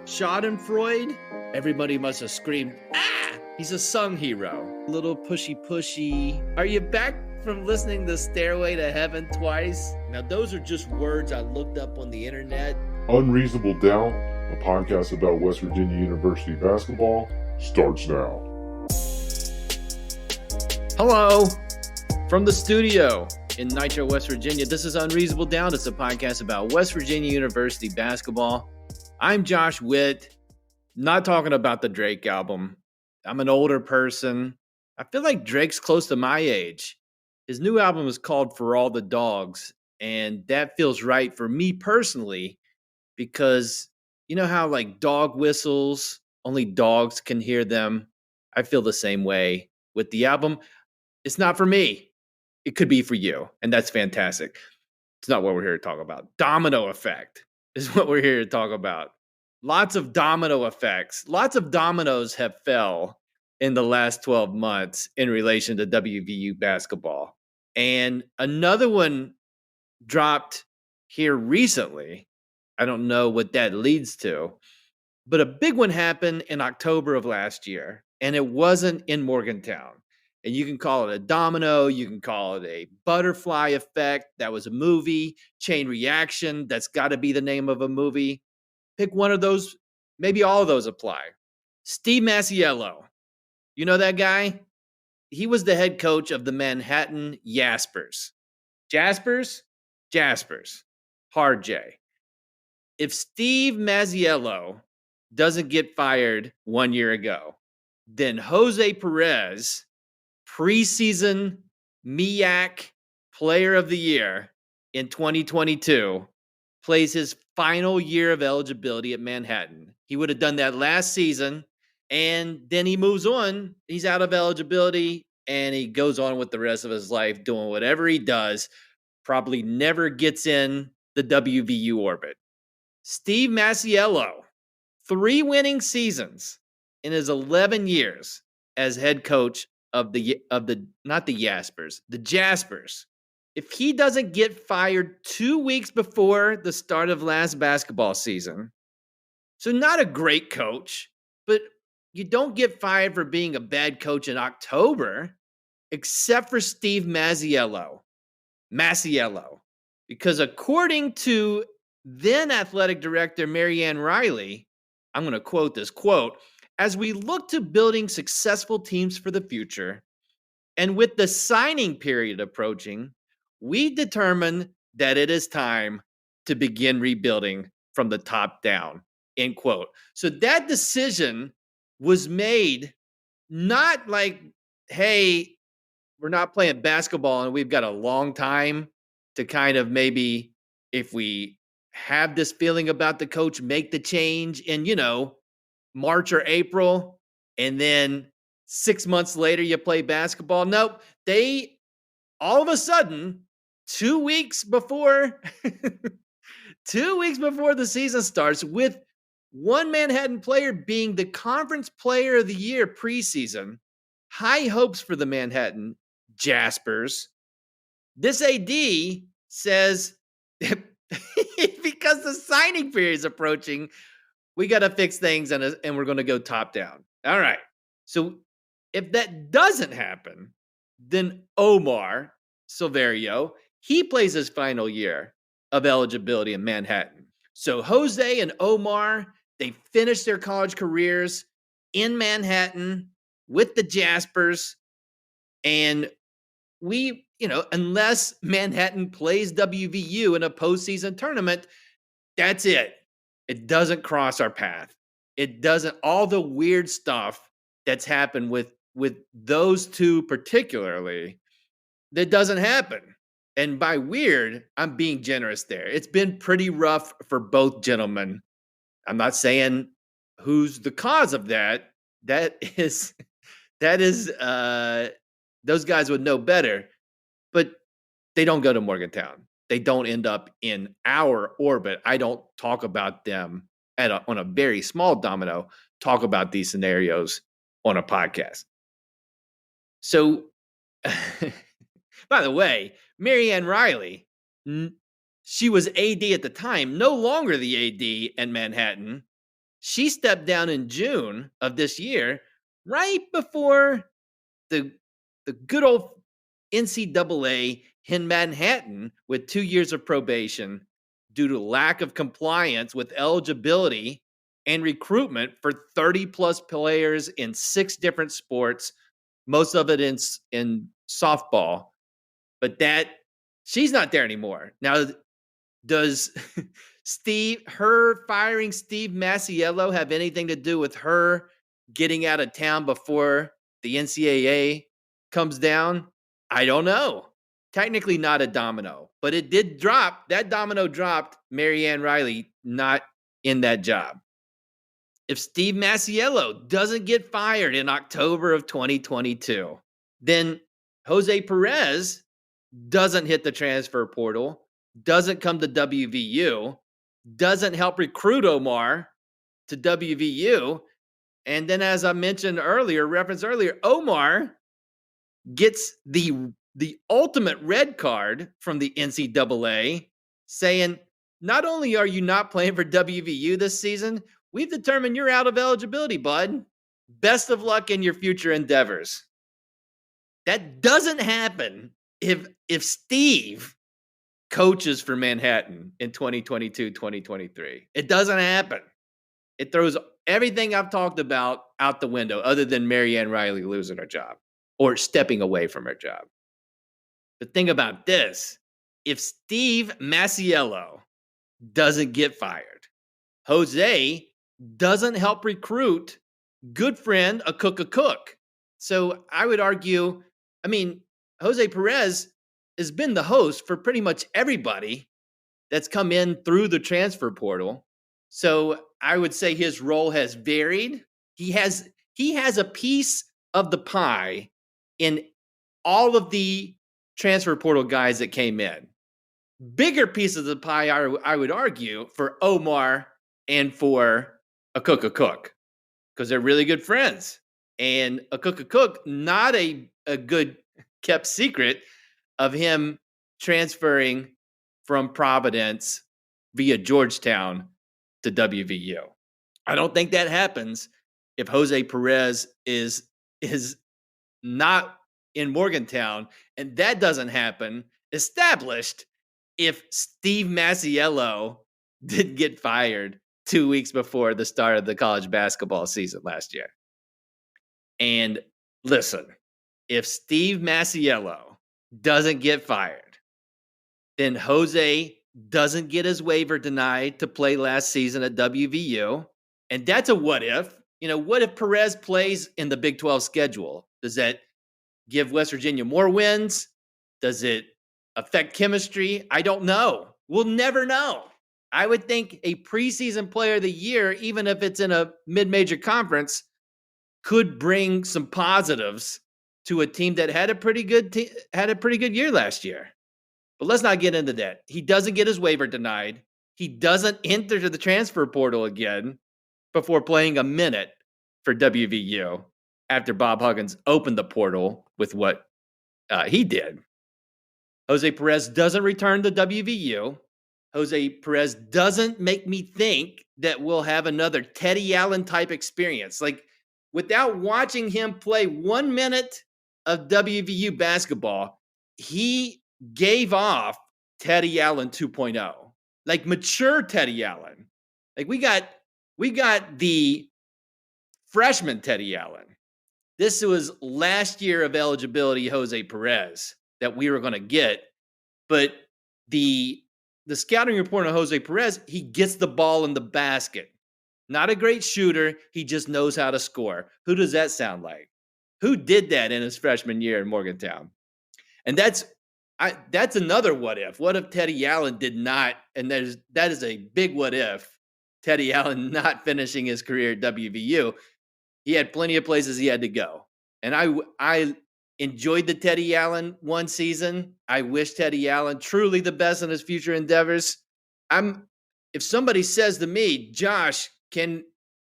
Schadenfreude, everybody must have screamed, ah! He's a sung hero. A little pushy. Are you back from listening to Stairway to Heaven twice? Now, those are just words I looked up on the internet. Unreasonable Down, a podcast about West Virginia University basketball, starts now. Hello, from the studio in Nitro, West Virginia. This is Unreasonable Down. It's a podcast about West Virginia University basketball. I'm Josh Witt, not talking about the Drake album. I'm an older person. I feel like Drake's close to my age. His new album is called For All the Dogs, and that feels right for me personally because you know how like dog whistles, only dogs can hear them? I feel the same way with the album. It's not for me. It could be for you, and that's fantastic. It's not what we're here to talk about. Domino effect is what we're here to talk about. Lots of domino effects. Lots of dominoes have fell in the last 12 months in relation to WVU basketball. And another one dropped here recently. I don't know what that leads to, but a big one happened in October of last year, and it wasn't in Morgantown. And you can call it a domino. You can call it a butterfly effect. That was a movie. Chain reaction. That's got to be the name of a movie. Pick one of those. Maybe all of those apply. Steve Masiello. You know that guy? He was the head coach of the Manhattan Jaspers. Jaspers? Hard J. If Steve Masiello doesn't get fired 1 year ago, then Jose Perez, preseason MEAC Player of the Year in 2022, plays his final year of eligibility at Manhattan. He would have done that last season, and then he moves on. He's out of eligibility, and he goes on with the rest of his life doing whatever he does, probably never gets in the WVU orbit. Steve Masiello, 3 winning seasons in his 11 years as head coach of the not the Jaspers, the Jaspers. If he doesn't get fired 2 weeks before the start of last basketball season, so not a great coach, but you don't get fired for being a bad coach in October, except for Steve Masiello, because according to then athletic director Marianne Riley, I'm going to quote this quote, as we look to building successful teams for the future, and with the signing period approaching, we determined that it is time to begin rebuilding from the top down, end quote. So that decision was made not like, hey, we're not playing basketball and we've got a long time to kind of maybe, if we have this feeling about the coach, make the change in, March or April, and then 6 months later you play basketball. Nope. They all of a sudden, 2 weeks before 2 weeks before the season starts, with one Manhattan player being the conference player of the year preseason, high hopes for the Manhattan Jaspers. This AD says because the signing period is approaching, we got to fix things and we're going to go top down. All right. So if that doesn't happen, then Omar Silverio, he plays his final year of eligibility in Manhattan. So Jose and Omar, they finished their college careers in Manhattan with the Jaspers. And we, unless Manhattan plays WVU in a postseason tournament, that's it. It doesn't cross our path. It doesn't, all the weird stuff that's happened with those two particularly, that doesn't happen. And by weird, I'm being generous there. It's been pretty rough for both gentlemen. I'm not saying who's the cause of that. That is those guys would know better, but they don't go to Morgantown. They don't end up in our orbit. I don't talk about them on a very small domino, talk about these scenarios on a podcast. So, by the way, Marianne Riley, she was AD at the time, no longer the AD in Manhattan. She stepped down in June of this year, right before the good old NCAA in Manhattan with 2 years of probation due to lack of compliance with eligibility and recruitment for 30 plus players in 6 different sports, most of it in softball. But she's not there anymore. Now, does her firing Steve Masiello have anything to do with her getting out of town before the NCAA comes down? I don't know. Technically not a domino, but it did drop. That domino dropped Marianne Riley not in that job. If Steve Masiello doesn't get fired in October of 2022, then Jose Perez doesn't hit the transfer portal, doesn't come to WVU, doesn't help recruit Omar to WVU. And then, as I mentioned earlier, Omar gets the ultimate red card from the NCAA saying, not only are you not playing for WVU this season, we've determined you're out of eligibility, bud. Best of luck in your future endeavors. That doesn't happen if Steve coaches for Manhattan in 2022, 2023. It doesn't happen. It throws everything I've talked about out the window, other than Marianne Riley losing her job or stepping away from her job. But think about this. If Steve Masiello doesn't get fired, Jose doesn't help recruit good friend Cook. So I would argue, Jose Perez has been the host for pretty much everybody that's come in through the transfer portal. So I would say his role has varied. He has a piece of the pie in all of the transfer portal guys that came in. Bigger piece of the pie, I would argue, for Omar and for Cook, because they're really good friends. And Cook, not a good kept secret of him transferring from Providence via Georgetown to WVU. I don't think that happens if Jose Perez is not in Morgantown, and that doesn't happen established if Steve Masiello didn't get fired 2 weeks before the start of the college basketball season last year. And listen, if Steve Masiello doesn't get fired, then Jose doesn't get his waiver denied to play last season at WVU. And that's a what if. What if Perez plays in the Big 12 schedule? Does that give West Virginia more wins? Does it affect chemistry? I don't know. We'll never know. I would think a preseason player of the year, even if it's in a mid-major conference, could bring some positives to a team that had a pretty good year last year. But let's not get into that. He doesn't get his waiver denied. He doesn't enter to the transfer portal again before playing a minute for WVU after Bob Huggins opened the portal with what he did. Jose Perez doesn't return to WVU. Jose Perez doesn't make me think that we'll have another Teddy Allen type experience. Like, without watching him play 1 minute of WVU basketball, he gave off Teddy Allen 2.0, like mature Teddy Allen. Like we got the freshman Teddy Allen. This was last year of eligibility Jose Perez that we were going to get, but the scouting report on Jose Perez, he gets the ball in the basket. Not a great shooter, he just knows how to score. Who does that sound like? Who did that in his freshman year in Morgantown? And that's another what if. What if Teddy Allen did not, and that is a big what if, Teddy Allen not finishing his career at WVU. He had plenty of places he had to go. And I enjoyed the Teddy Allen one season. I wish Teddy Allen truly the best in his future endeavors. If somebody says to me, Josh,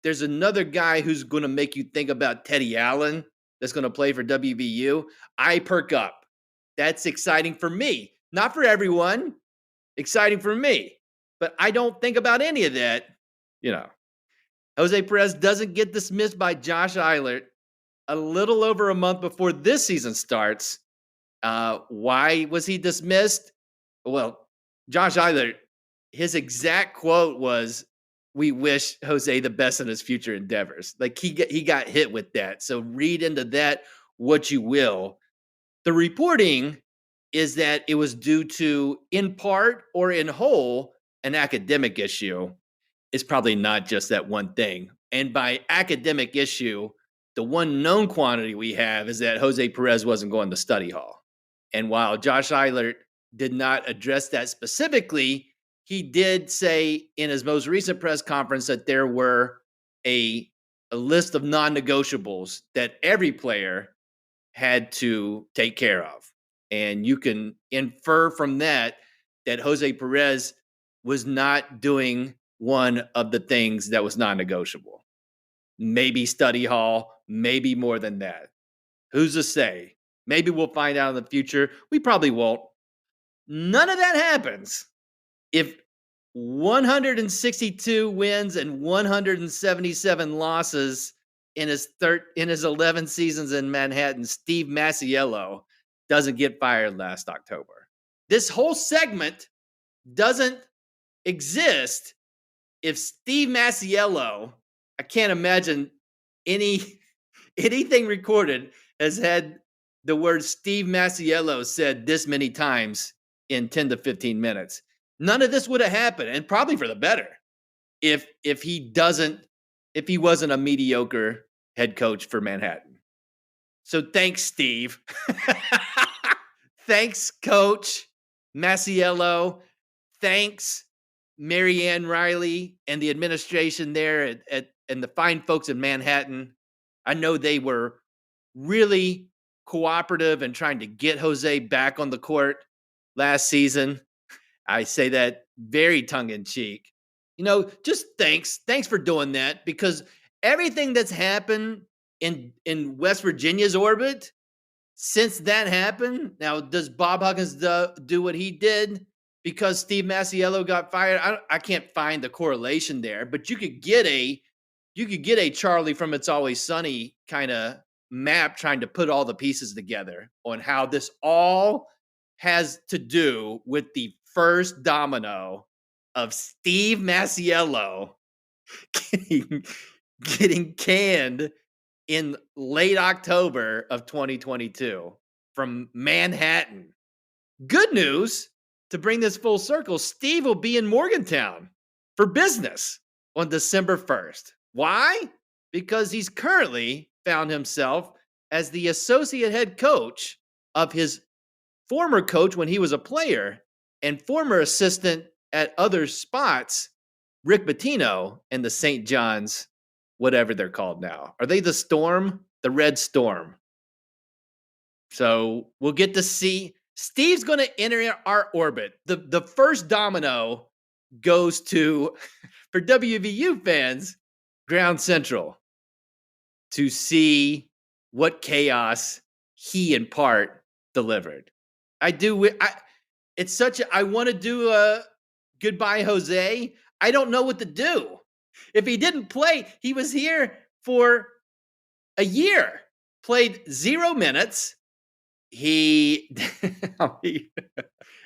there's another guy who's going to make you think about Teddy Allen that's going to play for WVU, I perk up. That's exciting for me. Not for everyone. Exciting for me. But I don't think about any of that, Jose Perez doesn't get dismissed by Josh Eilert a little over a month before this season starts. Why was he dismissed? Well, Josh Eilert, his exact quote was, "We wish Jose the best in his future endeavors." Like he got hit with that. So read into that what you will. The reporting is that it was due to, in part or in whole, an academic issue. It's probably not just that one thing. And by academic issue, the one known quantity we have is that Jose Perez wasn't going to study hall. And while Josh Eilert did not address that specifically, he did say in his most recent press conference that there were a list of non-negotiables that every player had to take care of. And you can infer from that Jose Perez was not doing one of the things that was non-negotiable. Maybe study hall, maybe more than that. Who's to say? Maybe we'll find out in the future. We probably won't. None of that happens if 162 wins and 177 losses in his 11 seasons in Manhattan, Steve Masiello doesn't get fired last October. This whole segment doesn't exist if Steve Masiello, I can't imagine anything recorded has had the word Steve Masiello said this many times in 10 to 15 minutes. None of this would have happened, and probably for the better, if he wasn't a mediocre head coach for Manhattan. So thanks, Steve. Thanks, Coach Masiello. Thanks, Marianne Riley and the administration there and the fine folks in Manhattan. I know they were really cooperative and trying to get Jose back on the court last season. I say that very tongue-in-cheek. Just thanks for doing that, because everything that's happened in West Virginia's orbit since that happened. Now, does Bob Huggins do what he did because Steve Masiello got fired? I can't find the correlation there, but you could get a Charlie from It's Always Sunny kind of map trying to put all the pieces together on how this all has to do with the first domino of Steve Masiello getting canned in late October of 2022 from Manhattan. Good news, to bring this full circle, Steve will be in Morgantown for business on December 1st. Why? Because he's currently found himself as the associate head coach of his former coach when he was a player and former assistant at other spots, Rick Pitino and the St. John's, whatever they're called now. Are they the Storm? The Red Storm. So we'll get to see. Steve's going to enter our orbit. The first domino goes to, for WVU fans, Ground Central, to see what chaos he in part delivered. I want to do a goodbye, Jose. I don't know what to do. If he didn't play, he was here for a year, played 0 minutes.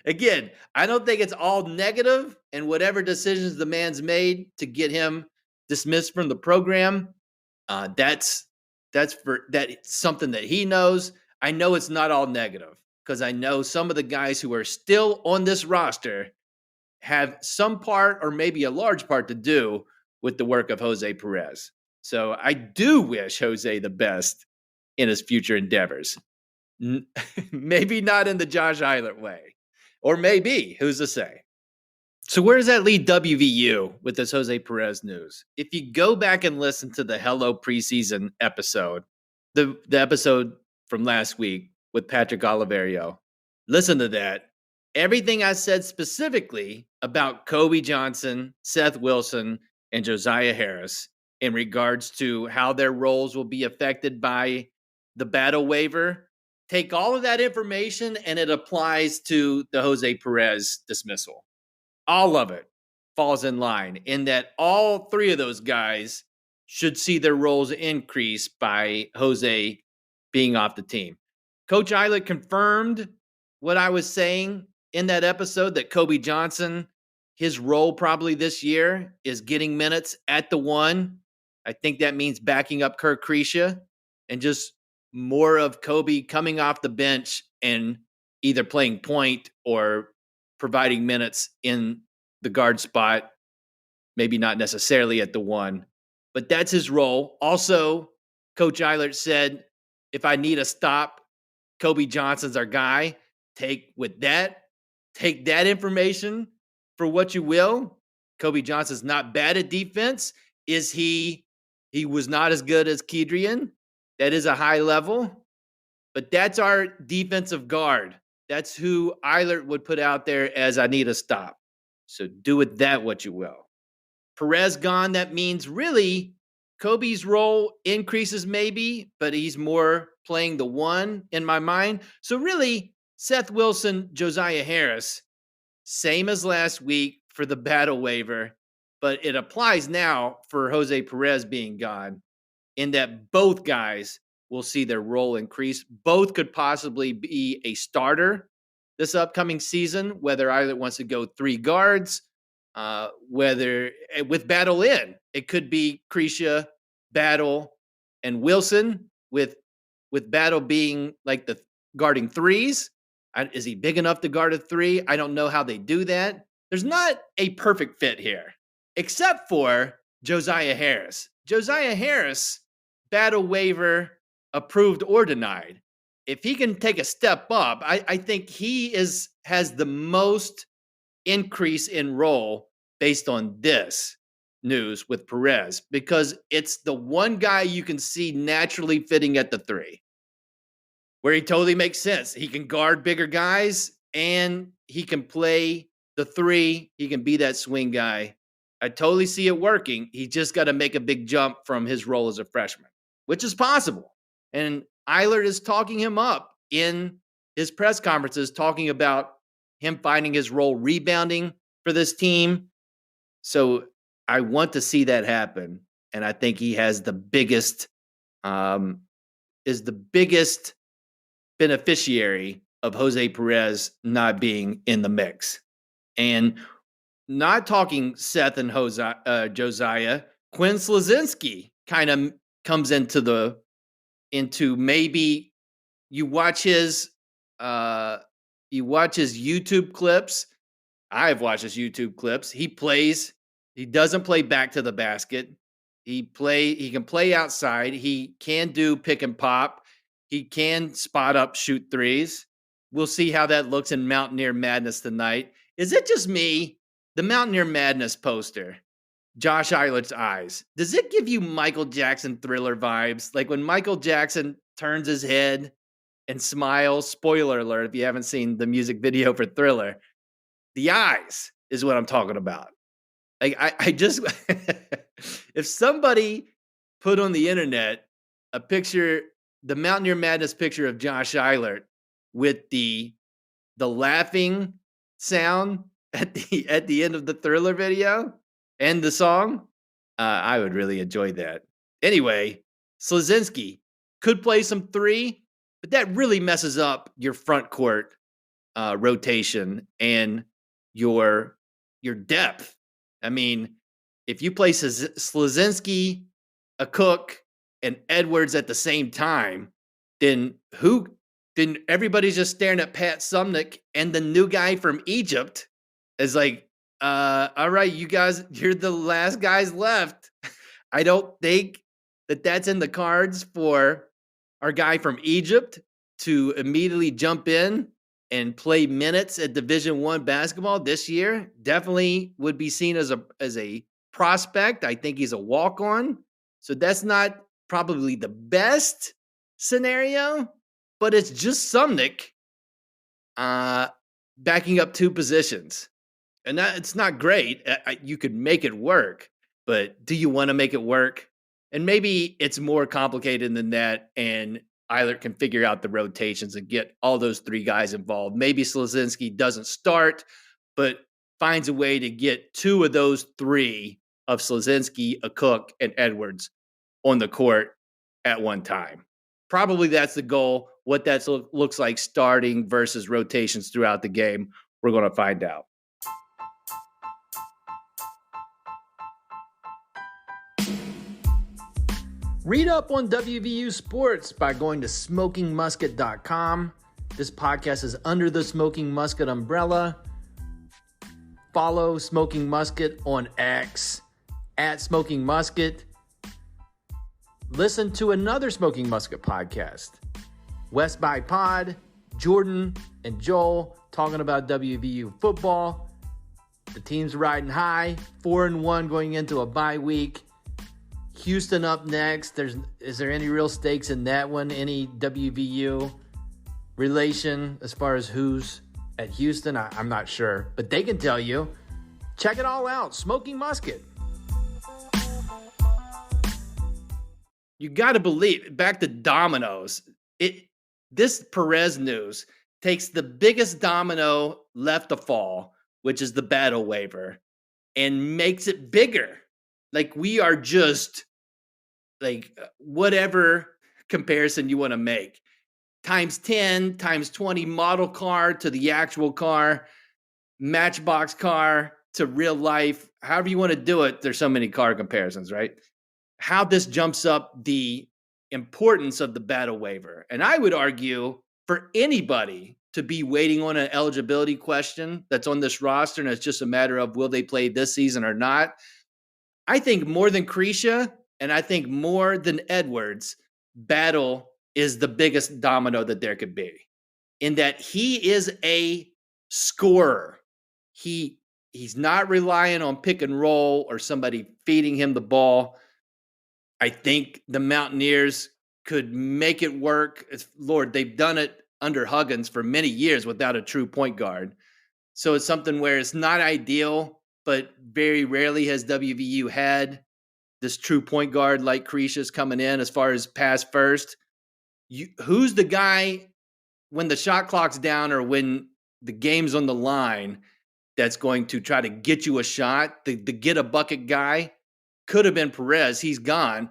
Again, I don't think it's all negative, and whatever decisions the man's made to get him dismissed from the program, that's something that he knows. I know it's not all negative, because I know some of the guys who are still on this roster have some part or maybe a large part to do with the work of Jose Perez. So I do wish Jose the best in his future endeavors. Maybe not in the Josh Eilert way, or maybe, who's to say? So where does that lead WVU with this Jose Perez news? If you go back and listen to the Hello Preseason episode, the episode from last week with Patrick Oliverio, listen to that. Everything I said specifically about Kobe Johnson, Seth Wilson, and Josiah Harris in regards to how their roles will be affected by the battle waiver, take all of that information and it applies to the Jose Perez dismissal. All of it falls in line in that all three of those guys should see their roles increase by Jose being off the team. Coach Eilert confirmed what I was saying in that episode, that Kobe Johnson, his role probably this year is getting minutes at the one. I think that means backing up Kirk Crecia and just more of Kobe coming off the bench and either playing point or providing minutes in the guard spot, maybe not necessarily at the one, but that's his role. Also, Coach Eilert said, if I need a stop, Kobe Johnson's our guy. Take that information for what you will. Kobe Johnson's not bad at defense. Is he was not as good as Kedrian. That is a high level, but that's our defensive guard. That's who Eilert would put out there as I need a stop. So do with that what you will. Perez gone, that means really Kobe's role increases maybe, but he's more playing the one in my mind. So really, Seth Wilson, Josiah Harris, same as last week for the battle waiver, but it applies now for Jose Perez being gone, in that both guys will see their role increase. Both could possibly be a starter this upcoming season, whether either wants to go three guards, whether with Battle in. It could be Crecia, Battle, and Wilson, with Battle being like the guarding threes. Is he big enough to guard a three? I don't know how they do that. There's not a perfect fit here, except for Josiah Harris. Josiah Harris, battle waiver approved or denied. If he can take a step up, I think he has the most increase in role based on this news with Perez, because it's the one guy you can see naturally fitting at the three, where he totally makes sense. He can guard bigger guys and he can play the three. He can be that swing guy. I totally see it working. He just got to make a big jump from his role as a freshman, which is possible. And Eilert is talking him up in his press conferences, talking about him finding his role rebounding for this team. So I want to see that happen. And I think he has the biggest, is the biggest beneficiary of Jose Perez not being in the mix. And not talking Seth and Josiah, Quinn Slazinski kind of comes into maybe you watch his YouTube clips. I've watched his YouTube clips. He doesn't play back to the basket. He can play outside. He can do pick and pop. He can spot up, shoot threes. We'll see how that looks in Mountaineer Madness tonight. Is it just me? The Mountaineer Madness poster, Josh Eilert's eyes, does it give you Michael Jackson Thriller vibes? Like when Michael Jackson turns his head and smiles, spoiler alert if you haven't seen the music video for Thriller, the eyes is what I'm talking about. Like I just, if somebody put on the internet a picture, the Mountaineer Madness picture of Josh Eilert with the laughing sound at the end of the Thriller video and the song, I would really enjoy that. Anyway, Slazinski could play some three, but that really messes up your front court rotation and your depth. I mean, if you play Slazinski, a Cook, and Edwards at the same time, then everybody's just staring at Pat Sumnick, and the new guy from Egypt is like, all right, you guys, you're the last guys left. I don't think that's in the cards for our guy from Egypt to immediately jump in and play minutes at Division I basketball this year. Definitely would be seen as a prospect. I think he's a walk-on. So that's not probably the best scenario, but it's just Sumnick backing up two positions. And it's not great. You could make it work, but do you want to make it work? And maybe it's more complicated than that, and Eilert can figure out the rotations and get all those three guys involved. Maybe Slazinski doesn't start, but finds a way to get two of those three of Slazinski, a Cook, and Edwards on the court at one time. Probably that's the goal. What that looks like starting versus rotations throughout the game, we're going to find out. Read up on WVU sports by going to smokingmusket.com. This podcast is under the Smoking Musket umbrella. Follow Smoking Musket on X at Smoking Musket. Listen to another Smoking Musket podcast, West by Pod, Jordan and Joel talking about WVU football. The team's riding high, 4-1 going into a bye week. Houston up next. Is there any real stakes in that one? Any WVU relation as far as who's at Houston? I'm not sure, but they can tell you. Check it all out. Smoking Musket. You got to believe, back to dominoes. This Perez news takes the biggest domino left to fall, which is the battle waiver, and makes it bigger. Like, we are just like whatever comparison you want to make, times 10, times 20 model car to the actual car, Matchbox car to real life, however you want to do it. There's so many car comparisons, right? How this jumps up the importance of the battle waiver. And I would argue for anybody to be waiting on an eligibility question that's on this roster, and it's just a matter of will they play this season or not. I think more than Cretia, and I think more than Edwards, Battle is the biggest domino that there could be, in that he is a scorer. He's not relying on pick and roll or somebody feeding him the ball. I think the Mountaineers could make it work. Lord, they've done it under Huggins for many years without a true point guard. So it's something where it's not ideal, but very rarely has WVU had this true point guard like Cretia's coming in as far as pass first. Who's the guy when the shot clock's down or when the game's on the line that's going to try to get you a shot? The get a bucket guy could have been Perez. He's gone.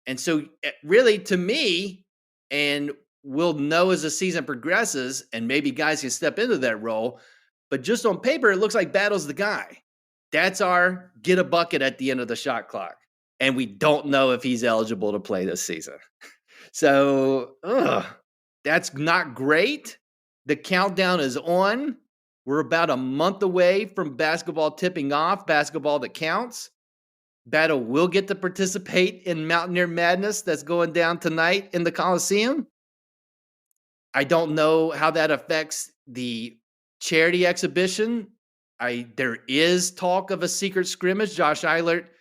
And so really, to me, and we'll know as the season progresses, and maybe guys can step into that role, but just on paper, it looks like Battle's the guy. That's our get a bucket at the end of the shot clock. And we don't know if he's eligible to play this season. So that's not great. The countdown is on. We're about a month away from basketball tipping off, basketball that counts. Battle will get to participate in Mountaineer Madness that's going down tonight in the Coliseum. I don't know how that affects the charity exhibition. There is talk of a secret scrimmage. Josh Eilert,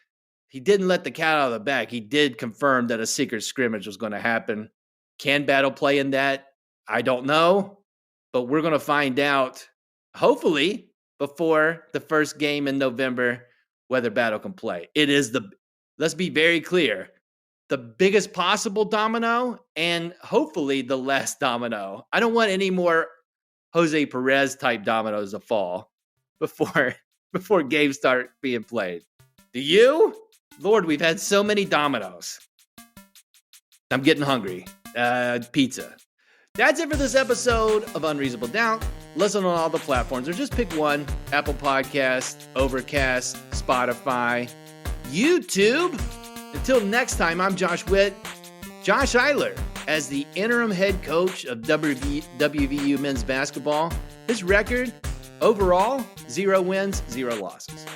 he didn't let the cat out of the bag. He did confirm that a secret scrimmage was going to happen. Can Battle play in that? I don't know, but we're going to find out, hopefully, before the first game in November, whether Battle can play. It is let's be very clear, the biggest possible domino and hopefully the last domino. I don't want any more Jose Perez type dominoes to fall before games start being played. Do you? Lord, we've had so many dominoes. I'm getting hungry. Pizza. That's it for this episode of Unreasonable Doubt. Listen on all the platforms, or just pick one: Apple Podcasts, Overcast, Spotify, YouTube. Until next time, I'm Josh Witt. Josh Eilert, as the interim head coach of WVU men's basketball, his record overall, 0 wins, 0 losses.